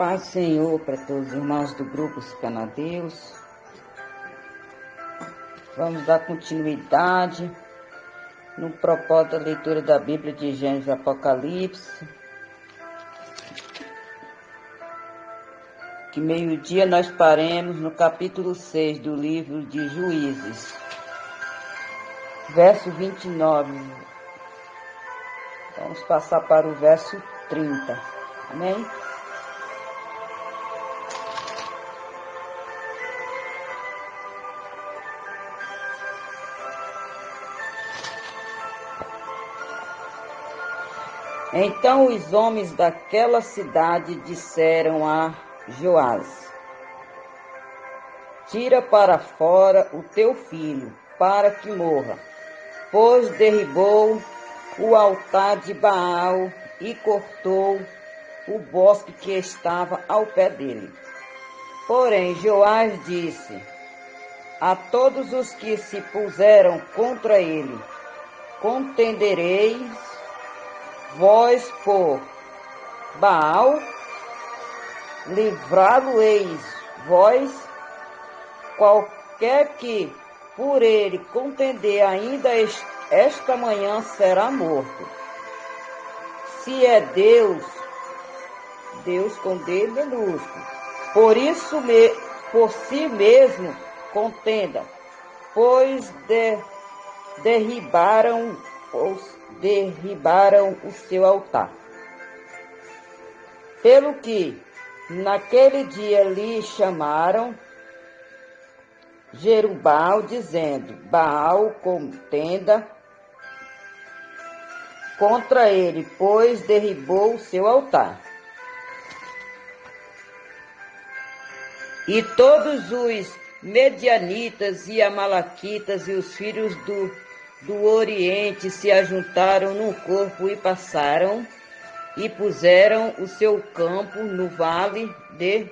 Paz do Senhor para todos os irmãos do grupo Os Canadeus. Vamos dar continuidade no propósito da leitura da Bíblia de Gênesis e Apocalipse. Que meio-dia nós paremos no capítulo 6 do livro de Juízes, verso 29. Vamos passar para o verso 30. Amém? Então os homens daquela cidade disseram a Joás: tira para fora o teu filho, para que morra, pois derribou o altar de Baal e cortou o bosque que estava ao pé dele. Porém, Joás disse a todos os que se puseram contra ele: contendereis vós por Baal? Livrá-lo-eis vós? Qualquer que por ele contender ainda esta manhã será morto. Se é Deus, Deus com D minúsculo, por si mesmo contenda, pois derribaram o seu altar. Pelo que naquele dia lhe chamaram Jerubbaal, dizendo: Baal contenda contra ele, pois derribou o seu altar. E todos os medianitas e amalequitas e os filhos do Oriente se ajuntaram num corpo e passaram e puseram o seu campo no vale de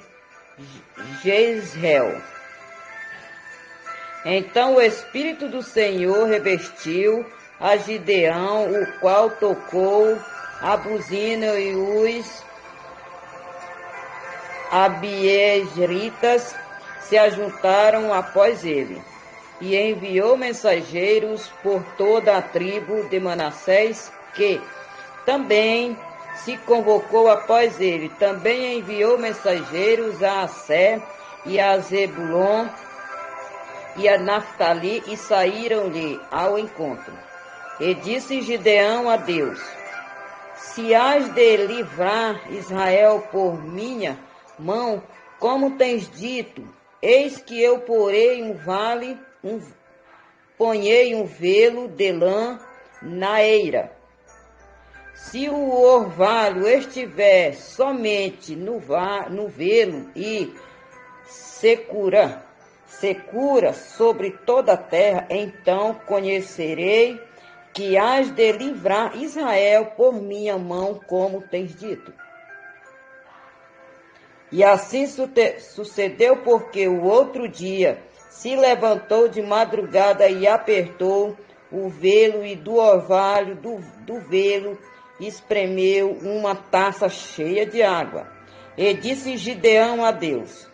Jezreel. Então o Espírito do Senhor revestiu a Gideão, o qual tocou a buzina, e os abiezritas se ajuntaram após ele. E enviou mensageiros por toda a tribo de Manassés, que também se convocou após ele. Também enviou mensageiros a Asser e a Zebulon e a Naftali, e saíram-lhe ao encontro. E disse Gideão a Deus: se hás de livrar Israel por minha mão, como tens dito, eis que eu porei ponhei um velo de lã na eira. Se o orvalho estiver somente no velo e secura sobre toda a terra, então conhecerei que hás de livrar Israel por minha mão, como tens dito. E assim sucedeu, porque o outro dia se levantou de madrugada e apertou o velo, e do orvalho do velo espremeu uma taça cheia de água. E disse Gideão a Deus: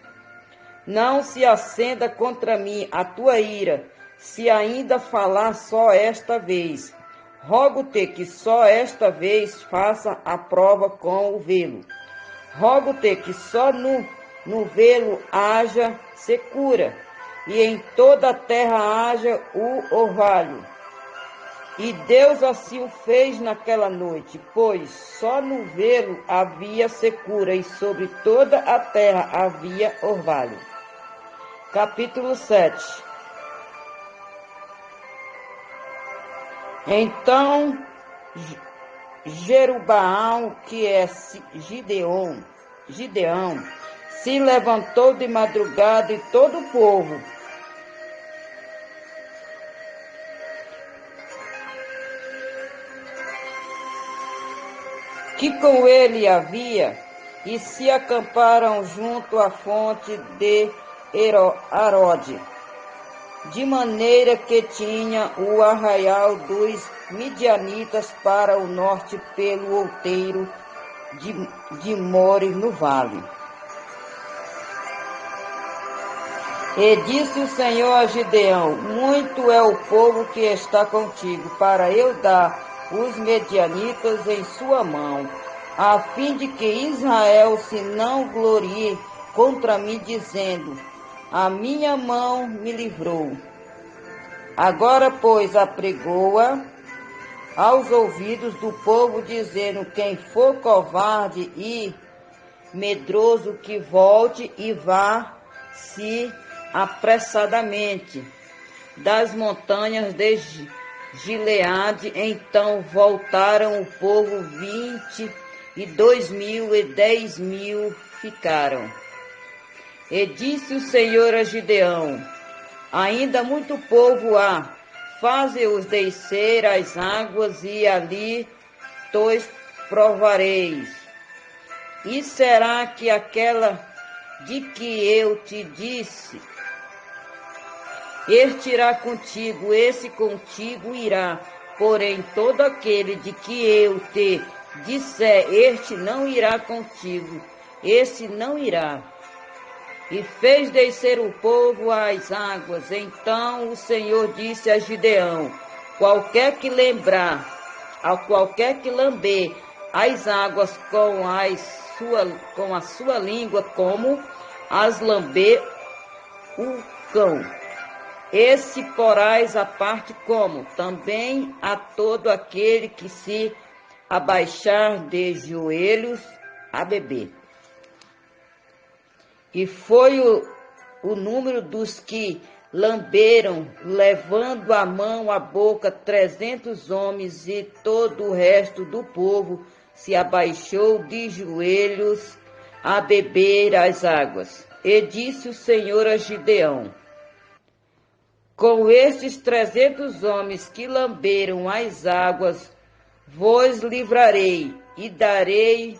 não se acenda contra mim a tua ira, se ainda falar só esta vez. Rogo-te que só esta vez faça a prova com o velo. Rogo-te que só no velo haja secura, e em toda a terra haja o orvalho. E Deus assim o fez naquela noite, pois só no velo havia secura, e sobre toda a terra havia orvalho. Capítulo 7. Então Jerubbaal, que é Gideão, se levantou de madrugada, e todo o povo que com ele havia, e se acamparam junto à fonte de Arode, de maneira que tinha o arraial dos midianitas para o norte, pelo outeiro de More no vale. E disse o Senhor a Gideão: muito é o povo que está contigo, para eu dar os medianitas em sua mão, a fim de que Israel se não glorie contra mim, dizendo: a minha mão me livrou. Agora, pois, apregoa aos ouvidos do povo, dizendo: quem for covarde e medroso, que volte e vá-se apressadamente das montanhas de Gileade. Então voltaram o povo 22.000 e 10.000 ficaram. E disse o Senhor a Gideão: ainda muito povo há, faze-os descer às águas, e ali tois provareis. E será que aquela de que eu te disse, este irá contigo, esse contigo irá. Porém, todo aquele de que eu te disser, este não irá contigo, esse não irá. E fez descer o povo às águas. Então o Senhor disse a Gideão: qualquer que lamber as águas com a sua língua, como as lamber o cão, esse porás à parte, como também a todo aquele que se abaixar de joelhos a beber. E foi o número dos que lamberam, levando a mão à boca, 300 homens, e todo o resto do povo se abaixou de joelhos a beber as águas. E disse o Senhor a Gideão: com estes 300 homens que lamberam as águas, vos livrarei e darei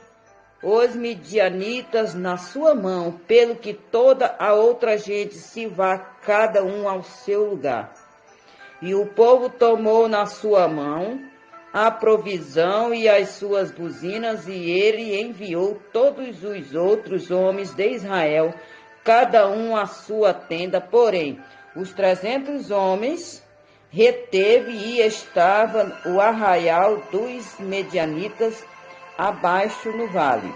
os midianitas na sua mão, pelo que toda a outra gente se vá, cada um ao seu lugar. E o povo tomou na sua mão a provisão e as suas buzinas, e ele enviou todos os outros homens de Israel, cada um à sua tenda. Porém, os 300 homens reteve, e estava o arraial dos medianitas abaixo no vale.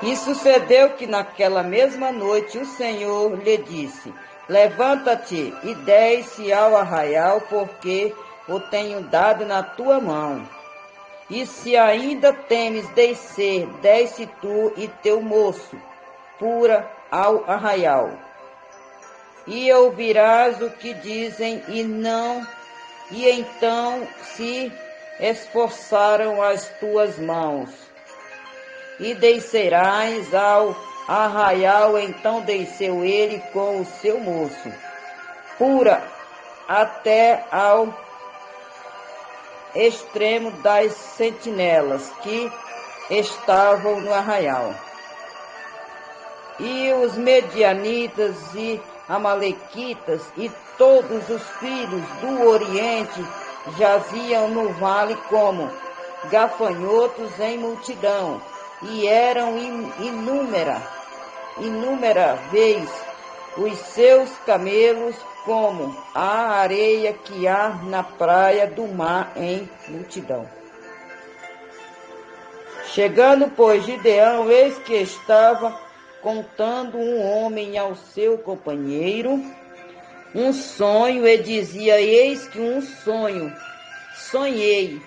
E sucedeu que naquela mesma noite o Senhor lhe disse: levanta-te e desce ao arraial, porque o tenho dado na tua mão. E se ainda temes descer, desce tu e teu moço pura ao arraial. E ouvirás o que dizem, e então se esforçaram as tuas mãos, e descerás ao arraial. Então desceu ele com o seu moço, pura, até ao extremo das sentinelas que estavam no arraial. E os medianitas e amalequitas e todos os filhos do Oriente jaziam no vale como gafanhotos em multidão, e eram inumeráveis os seus camelos, como a areia que há na praia do mar em multidão. Chegando, pois, Gideão, eis que estava contando um homem ao seu companheiro um sonho, e dizia: eis que um sonho sonhei,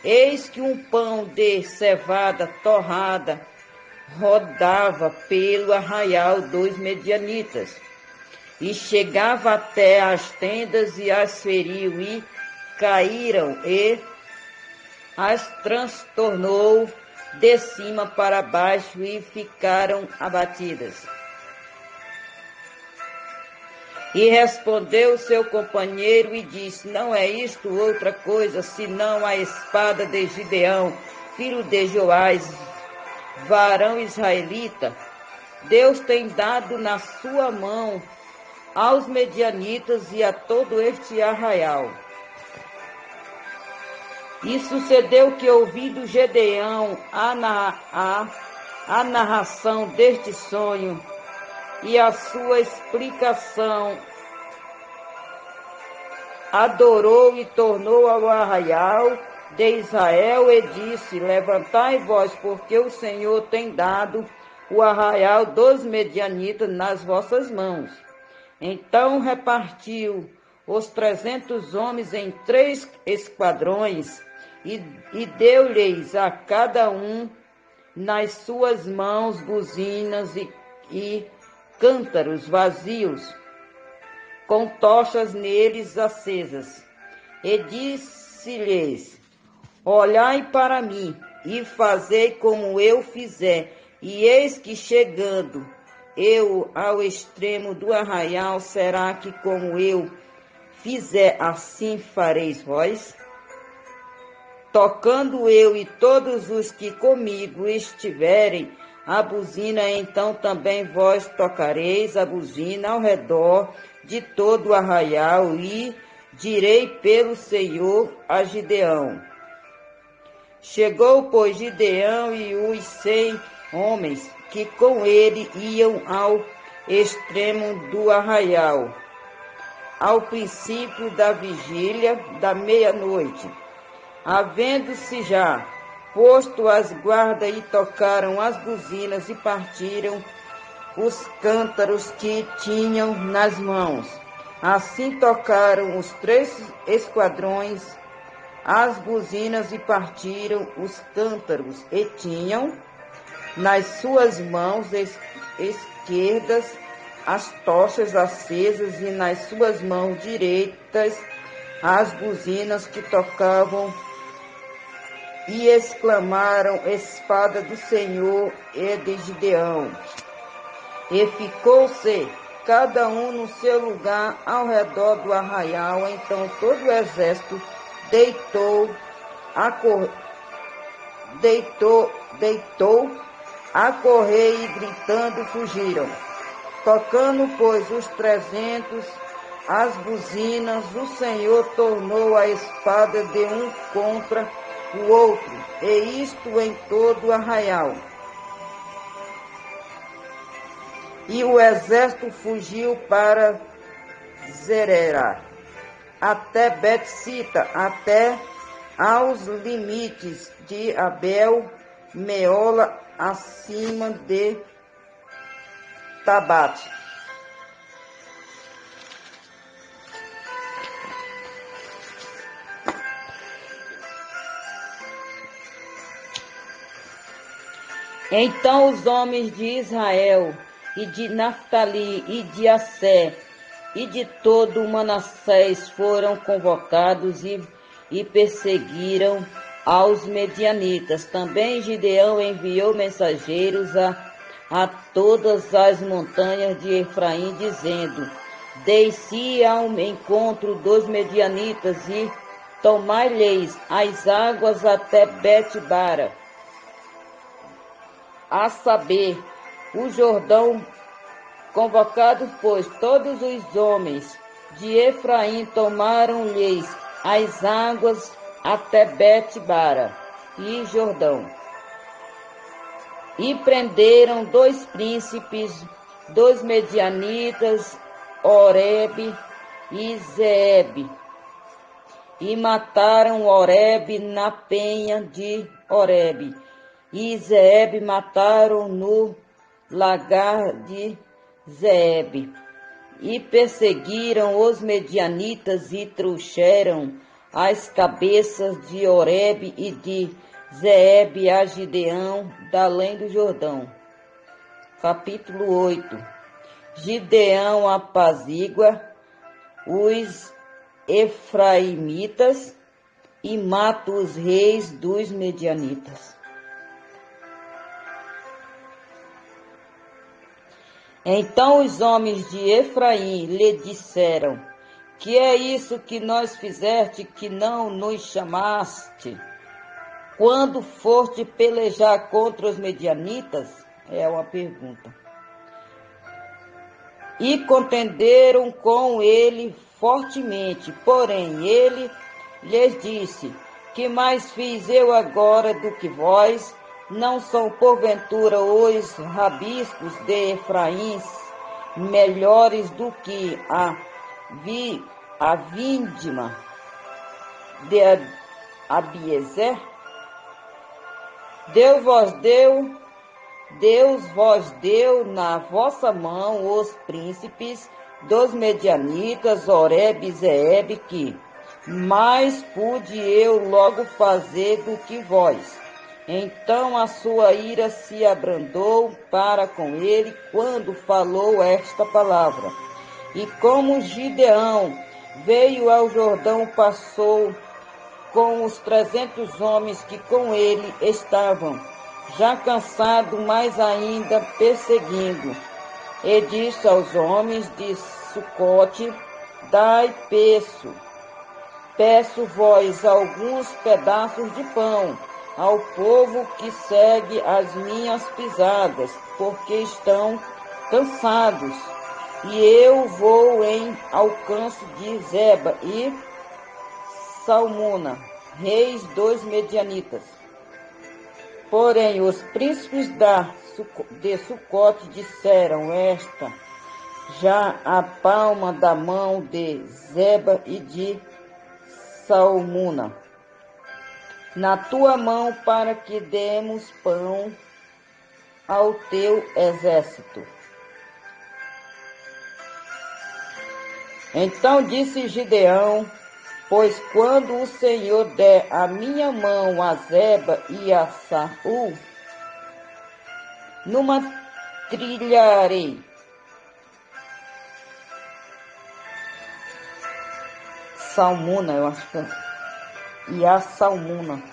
eis que um pão de cevada torrada rodava pelo arraial dos medianitas, e chegava até as tendas, e as feriu, e caíram, e as transtornou de cima para baixo, e ficaram abatidas. E respondeu seu companheiro e disse: não é isto outra coisa, senão a espada de Gideão, filho de Joás, varão israelita? Deus tem dado na sua mão aos medianitas e a todo este arraial. E sucedeu que, ouvindo Gideão a narração deste sonho e a sua explicação, adorou e tornou ao arraial de Israel e disse: levantai vós, porque o Senhor tem dado o arraial dos medianitas nas vossas mãos. Então repartiu os 300 homens em 3 esquadrões e deu-lhes a cada um nas suas mãos buzinas e cântaros vazios, com tochas neles acesas. E disse-lhes: olhai para mim e fazei como eu fizer. E eis que chegando eu ao extremo do arraial, será que como eu fizer, assim fareis vós? Tocando eu e todos os que comigo estiverem a buzina, então também vós tocareis a buzina ao redor de todo o arraial, e direi pelo Senhor a Gideão. Chegou, pois, Gideão e os 100 homens que com ele iam ao extremo do arraial, ao princípio da vigília da meia-noite, havendo-se já posto as guardas, e tocaram as buzinas e partiram os cântaros que tinham nas mãos. Assim tocaram os 3 esquadrões as buzinas e partiram os cântaros, e tinham nas suas mãos esquerdas as tochas acesas, e nas suas mãos direitas as buzinas que tocavam, e exclamaram: espada do Senhor e de Gideão. E ficou-se cada um no seu lugar ao redor do arraial. Então todo o exército deitou a correr, e gritando fugiram. Tocando, pois, os 300 as buzinas, o Senhor tornou a espada de um contra o outro, e isto em todo o arraial. E o exército fugiu para Zerera, até Bet-sita, até aos limites de Abel Meola, acima de Tabate. Então os homens de Israel e de Naftali e de Assé e de todo o Manassés foram convocados e perseguiram aos medianitas. Também Gideão enviou mensageiros a todas as montanhas de Efraim, dizendo: desci ao encontro dos medianitas e tomai-lhes as águas até Bet-bara, a saber, o Jordão. Convocados, pois, todos os homens de Efraim, tomaram-lhes as águas até Bet-bara e Jordão. E prenderam 2 príncipes dos medianitas, Oreb e Zeeb, e mataram Oreb na penha de Oreb, e Zeeb mataram no lagar de Zeeb. E perseguiram os medianitas e trouxeram as cabeças de Oreb e de Zeeb a Gideão, da além do Jordão. Capítulo 8. Gideão apazigua os efraimitas e mata os reis dos medianitas. Então os homens de Efraim lhe disseram: que é isso que nós fizeste, que não nos chamaste quando foste pelejar contra os medianitas? É uma pergunta. E contenderam com ele fortemente. Porém ele lhes disse: que mais fiz eu agora do que vós? Não são, porventura, os rabiscos de Efraim melhores do que a vindima de Abiezer? Deus vos deu na vossa mão os príncipes dos medianitas, Oreb e Zeeb, que mais pude eu logo fazer do que vós. Então a sua ira se abrandou para com ele quando falou esta palavra. E como Gideão veio ao Jordão, passou com os 300 homens que com ele estavam, já cansado, mas ainda perseguindo. E disse aos homens de Sucote: dai peço-vos alguns pedaços de pão ao povo que segue as minhas pisadas, porque estão cansados. E eu vou em alcance de Zeba e Salmuna, reis dos medianitas. Porém, os príncipes de Sucote disseram: esta já a palma da mão de Zeba e de Salmuna na tua mão, para que demos pão ao teu exército. Então disse Gideão: pois quando o Senhor der a minha mão a Zeba e a Saul, numa trilharei. Salmuna, eu acho que é. E a Salmuna.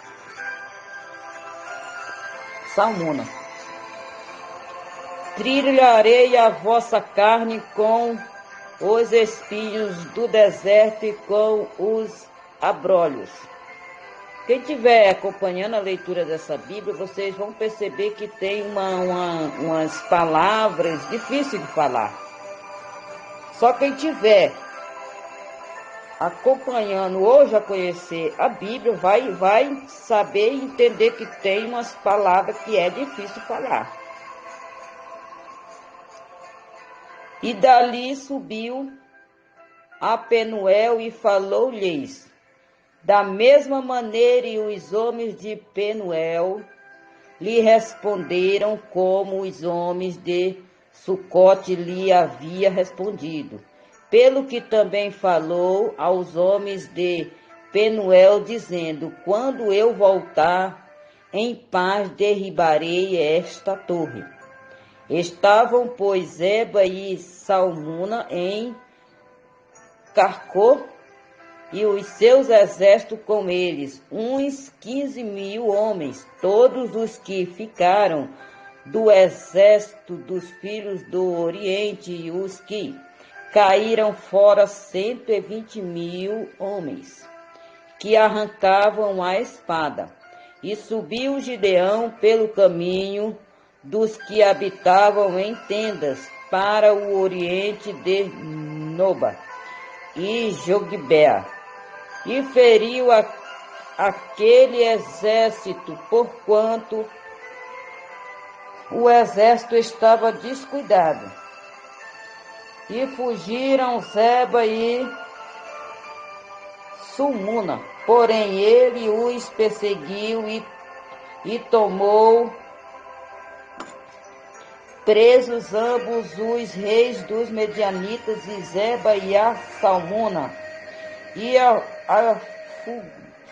Trilharei a vossa carne com os espinhos do deserto e com os abrolhos. Quem estiver acompanhando a leitura dessa Bíblia, vocês vão perceber que tem umas palavras difíceis de falar. Só quem estiver acompanhando ou já conhecer a Bíblia vai saber e entender que tem umas palavras que é difícil falar. E dali subiu a Penuel e falou-lhes. Da mesma maneira, e os homens de Penuel lhe responderam como os homens de Sucote lhe havia respondido. Pelo que também falou aos homens de Penuel, dizendo: quando eu voltar em paz, derribarei esta torre. Estavam, pois, Zeba e Salmuna em Carcor, e os seus exércitos com eles, uns 15.000 homens, todos os que ficaram do exército dos filhos do Oriente, e os que caíram fora 120.000 homens, que arrancavam a espada. E subiu Gideão pelo caminho dos que habitavam em tendas para o oriente de Noba e Jogbea, e feriu aquele exército, porquanto o exército estava descuidado. E fugiram Zeba e Salmuna, porém ele os perseguiu e tomou presos ambos os reis dos medianitas, e Zeba e a Salmuna, e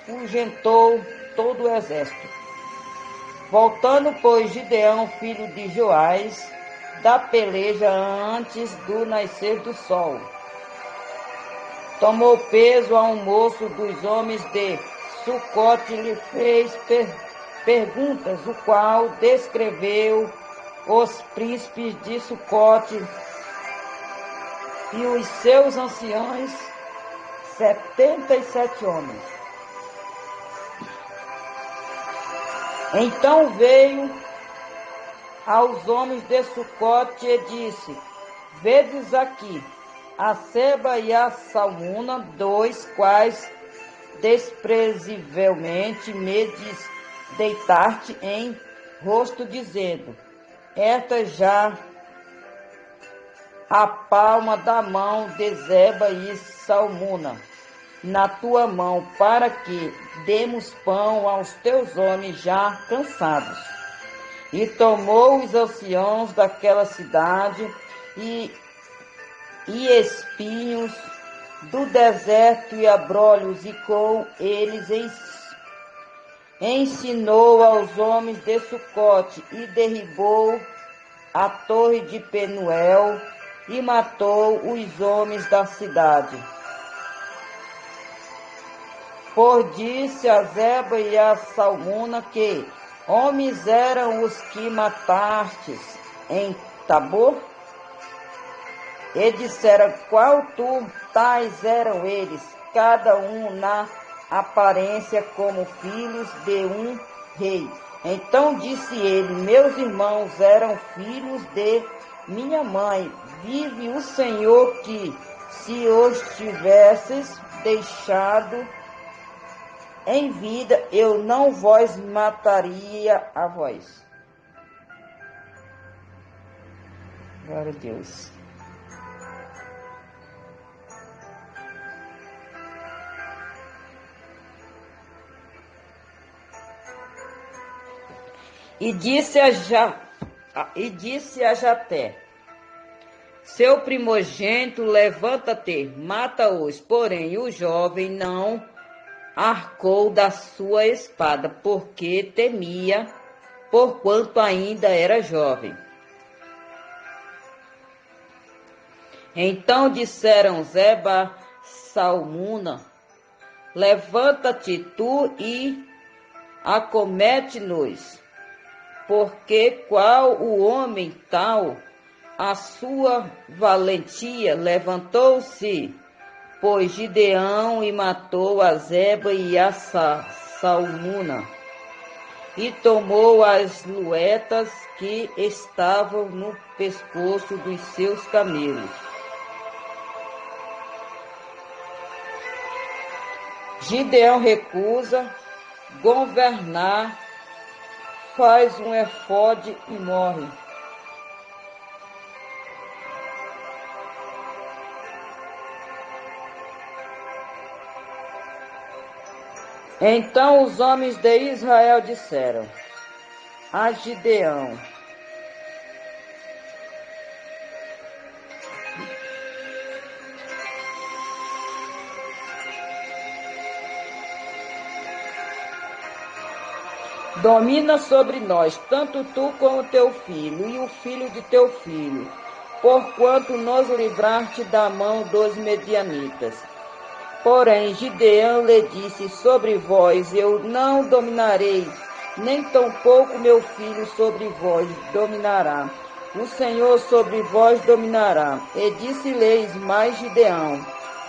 afugentou todo o exército. Voltando, pois, Gideão, filho de Joás, da peleja antes do nascer do sol, tomou peso a um moço dos homens de Sucote e lhe fez perguntas, o qual descreveu os príncipes de Sucote e os seus anciãos, 77 homens. Então veio aos homens de Sucote e disse: vedes aqui a Zeba e a Salmuna, dois quais desprezivelmente me deitar-te em rosto, dizendo: esta já a palma da mão de Zeba e Salmuna na tua mão, para que demos pão aos teus homens já cansados. E tomou os anciãos daquela cidade e espinhos do deserto e abrolhos, e com eles ensinou aos homens de Sucote, e derribou a torre de Penuel, e matou os homens da cidade. Por disse a Zeba e a Salmuna que homens eram os que matastes em Tabor? E disseram: qual tu? Tais eram eles, cada um na aparência como filhos de um rei. Então disse ele: meus irmãos eram filhos de minha mãe. Vive o Senhor que, se os tivesses deixado em vida, eu não vos mataria a vós. Glória a Deus. E disse a Jafté: seu primogênito, levanta-te, mata-os. Porém o jovem não arcou da sua espada, porque temia, porquanto ainda era jovem. Então disseram Zeba, Salmuna: levanta-te tu e acomete-nos, porque qual o homem tal, a sua valentia. Levantou-se, pois, Gideão e matou a Zeba e a Salmuna, e tomou as luetas que estavam no pescoço dos seus camelos. Gideão recusa governar, faz um efode e morre. Então os homens de Israel disseram a Gideão: domina sobre nós, tanto tu como teu filho, e o filho de teu filho, porquanto nos livraste da mão dos medianitas. Porém Gideão lhe disse: sobre vós eu não dominarei, nem tampouco meu filho sobre vós dominará. O Senhor sobre vós dominará. E disse-lhes mais Gideão: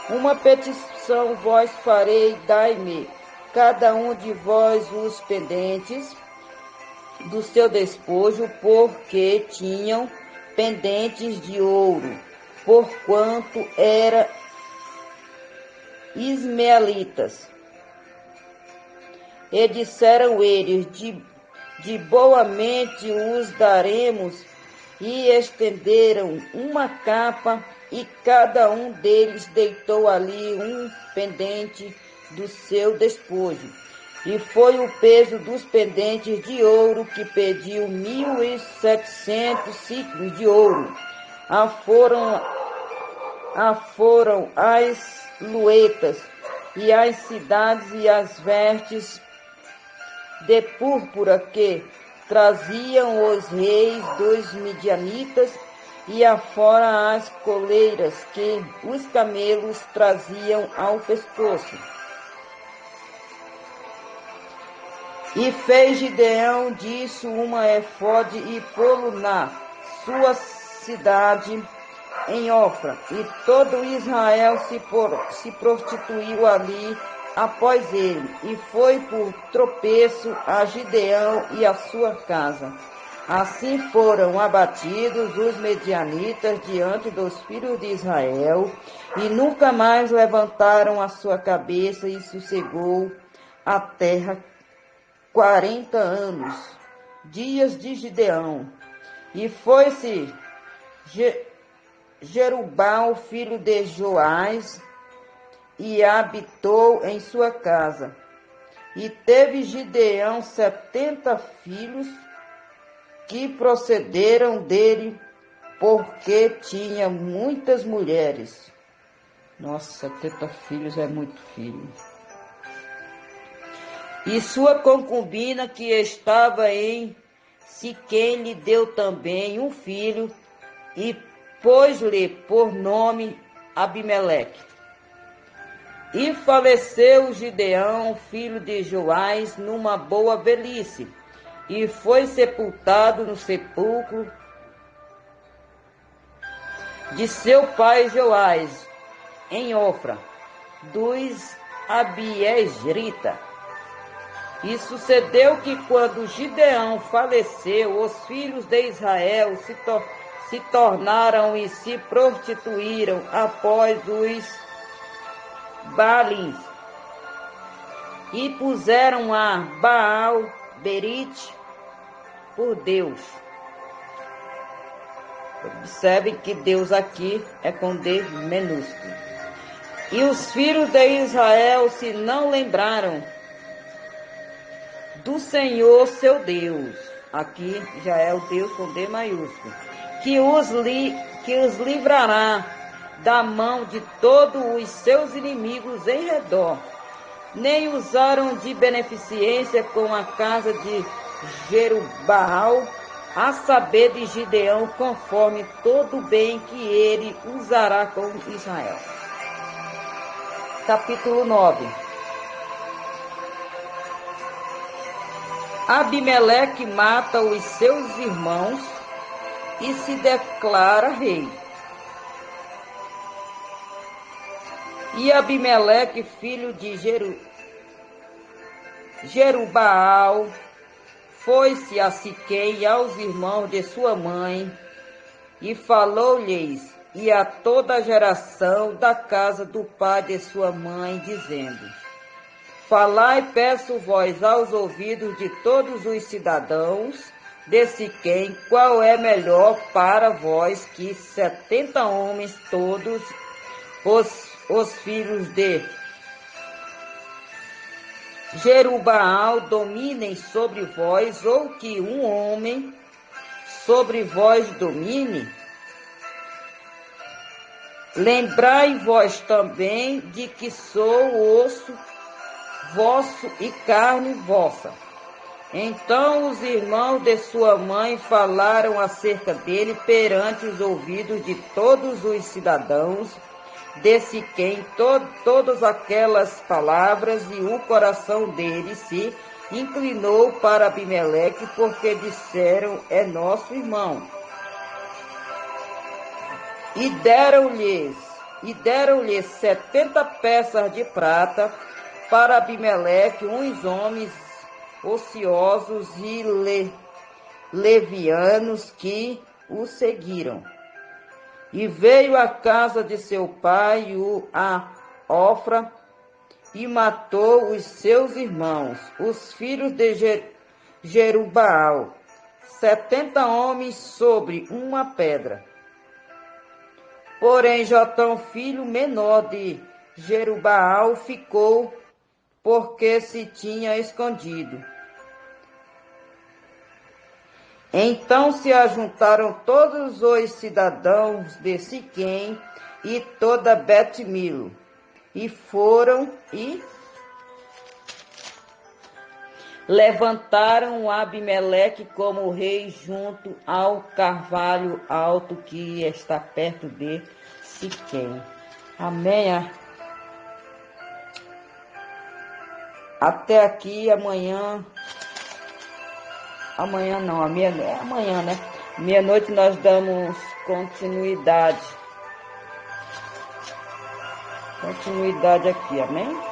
uma petição vós farei, dai-me cada um de vós os pendentes do seu despojo, porque tinham pendentes de ouro, porquanto era ismaelitas. E disseram eles: de boamente os daremos. E estenderam uma capa, e cada um deles deitou ali um pendente do seu despojo. E foi o peso dos pendentes de ouro, que pediu 1.700 ciclos de ouro. Foram as luetas, e as cidades, e as vestes de púrpura que traziam os reis dos midianitas, e afora as coleiras que os camelos traziam ao pescoço. E fez Gideão disso uma efode, e pô-lo na sua cidade em Ofra, e todo Israel se prostituiu ali após ele, e foi por tropeço a Gideão e a sua casa. Assim foram abatidos os medianitas diante dos filhos de Israel, e nunca mais levantaram a sua cabeça, e sossegou a terra 40 anos. dias de Gideão. E foi-se Jerubbaal, filho de Joás, e habitou em sua casa. E teve Gideão 70 filhos que procederam dele, porque tinha muitas mulheres. Nossa, 70 filhos é muito filho. E sua concubina, que estava em Siquém, lhe deu também um filho, e pôs-lhe por nome Abimeleque. E faleceu Gideão, filho de Joás, numa boa velhice, e foi sepultado no sepulcro de seu pai Joás, em Ofra, dos Abiezrita. E sucedeu que, quando Gideão faleceu, os filhos de Israel se tornaram e se prostituíram após os Baalins, e puseram a Baal Berite por Deus. Observem que Deus aqui é com D minúsculo. E os filhos de Israel se não lembraram do Senhor seu Deus. Aqui já é o Deus com D maiúsculo. Que os livrará da mão de todos os seus inimigos em redor. Nem usaram de beneficência com a casa de Jerubbaal, a saber de Gideão, conforme todo o bem que ele usará com Israel. Capítulo 9. Abimeleque mata os seus irmãos e se declara rei. E Abimeleque, filho de Jerubbaal, foi-se a Siquém e aos irmãos de sua mãe, e falou-lhes, e a toda a geração da casa do pai de sua mãe, dizendo: Falai, peço vós aos ouvidos de todos os cidadãos de Siquém, qual é melhor para vós que 70 homens, todos os filhos de Jerubbaal, dominem sobre vós, ou que um homem sobre vós domine? Lembrai vós também de que sou osso vosso e carne vossa. Então os irmãos de sua mãe falaram acerca dele perante os ouvidos de todos os cidadãos de Siquém, todas aquelas palavras, e o coração dele se inclinou para Abimeleque, porque disseram: é nosso irmão. E deram-lhe 70 peças de prata para Abimeleque, uns homens ociosos e levianos que o seguiram. E veio à casa de seu pai a Ofra, e matou os seus irmãos, os filhos de Jerubbaal, 70 homens sobre uma pedra. Porém, Jotão, filho menor de Jerubbaal, ficou, porque se tinha escondido. Então se ajuntaram todos os cidadãos de Siquém e toda Bet-Milo, e foram e levantaram Abimeleque como rei junto ao carvalho alto que está perto de Siquém. Amém? Até aqui, amanhã não, amanhã, né? Meia-noite nós damos continuidade aqui, amém?